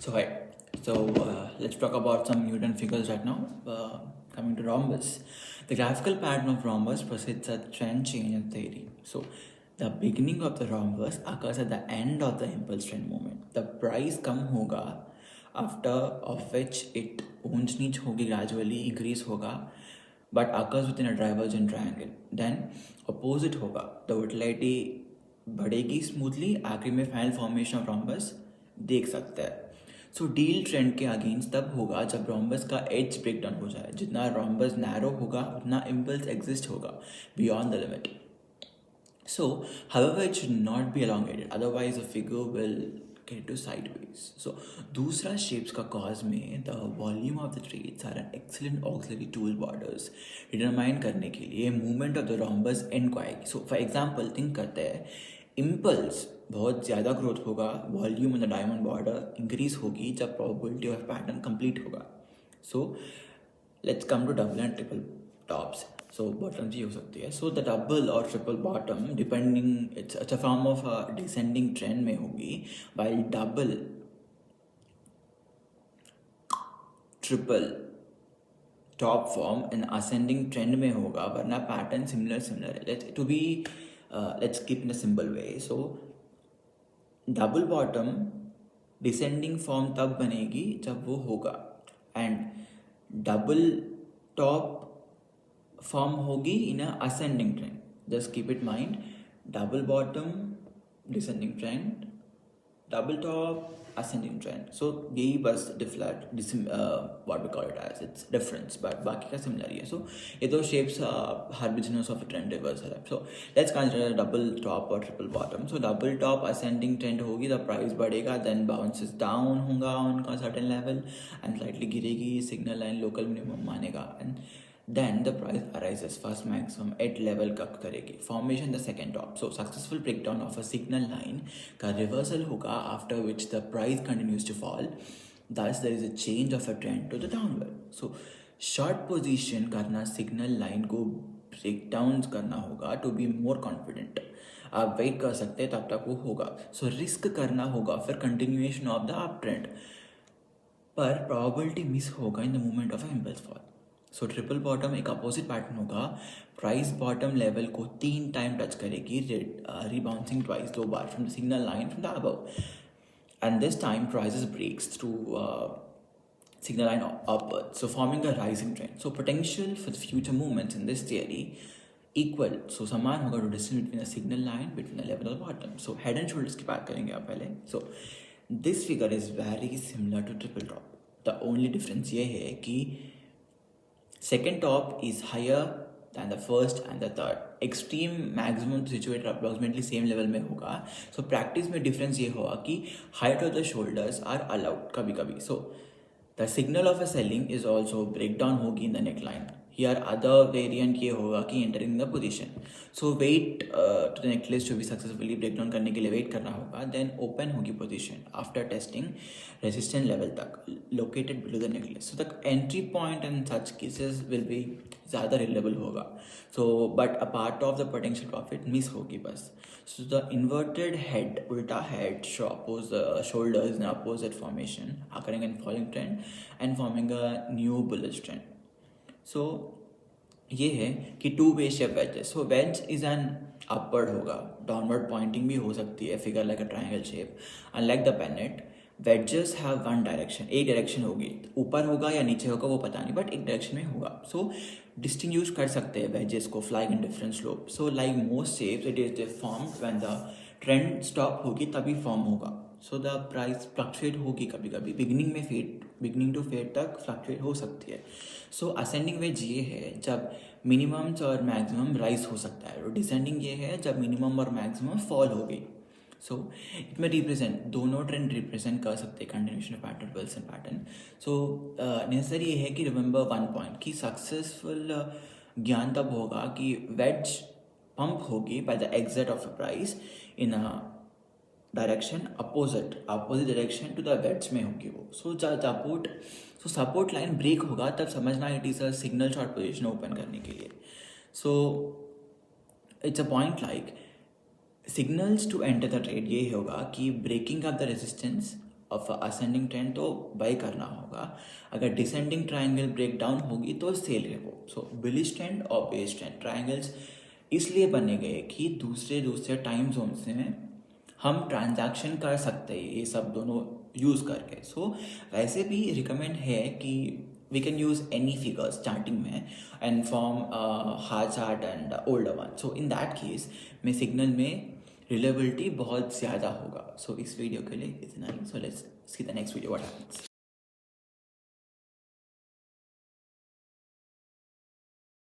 So hi. Let's talk about some Newton figures right now. Coming to rhombus, the graphical pattern of rhombus precedes a trend change in theory. So the beginning of the rhombus occurs at the end of the impulse trend moment. The price कम होगा after of which it ऊंच नीच होगी gradually increase होगा but occurs within a divergent triangle. Then opposite होगा, the volatility बढ़ेगी smoothly, आखिर में final formation of rhombus देख सकते हैं. सो डील ट्रेंड के अगेंस्ट तब होगा जब रॉम्बस का एज ब्रेक डाउन हो जाए. जितना रॉम्बस नैरो होगा उतना इम्पल्स एग्जिस्ट होगा beyond the limit. So, however, it should not be elongated, otherwise the figure will get to sideways. So, दूसरा shapes का cause में the volume of the traits are an excellent auxiliary tool borders determine करने के लिए movement of the rhombus end को आएगी. So, for example, think करते हैं impulse बहुत ज़्यादा ग्रोथ होगा, volume on the diamond border increase होगी जब प्रोबेबिलिटी ऑफ पैटर्न कंप्लीट होगा. So let's come to double and triple tops. So bottom जी हो सकती है. सो द डबल और triple bottom depending it's a form of descending trend में होगी, while double triple top form in ascending trend में होगा, वरना पैटर्न सिमिलर है. Let's keep in a simple way. So double bottom descending form तब बनेगी जब वो होगा, एंड डबल टॉप फॉर्म होगी in a ascending trend. Just keep it mind, double bottom descending trend, double top ascending trend. So यही बस what we call it as its difference, but बाकी का similar ही है. So ये दो shapes her business of a trend reversal है. So let's consider double top और triple bottom. So double top ascending trend होगी, the price बढ़ेगा, then bounces down होगा उनका certain level and slightly गिरेगी, signal line local minimum मानेगा, and then the price arises first maximum at level का करेगी, formation the second top. So successful breakdown of a signal line का reversal होगा, after which the price continues to fall. Thus there is a change of a trend to the downward. So short position करना signal line को breakdowns करना होगा to be more confident. आप wait कर सकते हैं तब तक वो होगा. सो रिस्क करना होगा फिर continuation of the up trend, पर प्रोबेबिलिटी मिस होगा in the movement of impulse fall. So triple bottom एक अपोजिट पैटर्न होगा, प्राइस बॉटम लेवल को 3 टाइम टच करेगी, रिबाउंसिंग ट्वाइस 2 बार from the signal line from the above, and this time prices breaks through signal line upward, so forming a rising trend. So potential for the future movements in this theory equal, so समान होगा to distance between the signal line between the level of bottom. So head and shoulders की बात करेंगे आप पहले. So this figure is very similar to triple top. The only difference ये है कि second top is higher than the first and the third. Extreme maximum situated approximately same level में होगा. So practice में difference ये होगा कि height of the shoulders are allowed कभी कभी. So the signal of a selling is also breakdown होगी in the neckline. Here other variant ये होगा कि entering the position. So wait to the necklace to be successfully breakdown करने के लिए wait करना होगा. Then open होगी position after testing resistance level तक located below the necklace. So the entry point in such cases will be ज़्यादा reliable होगा. So but a part of the potential profit miss होगी बस. So the inverted head, उल्टा head shows the shoulders in opposite formation occurring in falling trend and forming a new bullish trend. So ये है कि two way shape wedges. So wedge is an upward होगा, downward pointing भी हो सकती है, figure like a triangle shape. Unlike the pennant, wedges have one direction, एक direction होगी, ऊपर होगा या नीचे होगा वो पता नहीं, बट एक डायरेक्शन में होगा. सो डिस्टिंग्विश कर सकते हैं वेजेस को flying in different slope. So like most shapes it is formed when the trend stop होगी तभी फॉर्म होगा. सो द प्राइस फ्लक्चुएट होगी कभी कभी, बिगिनिंग टू फेड तक फ्लक्चुएट हो सकती है. सो असेंडिंग वेज ये है जब मिनिमम्स और मैक्सिमम राइज हो सकता है, और डिसेंडिंग ये है जब मिनिमम और मैक्सिमम फॉल हो गई. सो इट में रिप्रेजेंट दोनों ट्रेंड रिप्रेजेंट कर सकते हैं, continuation of pattern, Wilson pattern. So necessary ये है कि रिमेंबर वन पॉइंट कि सक्सेसफुल ज्ञान तब होगा कि वेज पंप होगी by the exit of a price in a direction opposite direction to the wedge में होगी वो. सो सपोर्ट लाइन ब्रेक होगा तब समझना it is a signal short position open करने के लिए. So it's a point like signals to enter the trade ये होगा कि breaking up the resistance of ascending trend तो बाई करना होगा। अगर डिसेंडिंग ट्राइंगल ब्रेक डाउन होगी तो सेल रेपो। सो बुलिश ट्रेंड और बेस ट्रेंड ट्राइंगल्स इसलिए बने गए कि दूसरे टाइम जोन्स में हम ट्रांजैक्शन कर सकते हैं ये सब दोनों यूज़ करके। सो वैसे भी रिकमेंड है कि we can use any figures charting में and form hard chart and older one. So in that case में सिग्नल में रिलेबिलिटी बहुत ज़्यादा होगा। सो इस वीडियो के लिए इतना ही। So let's see the next video what happens.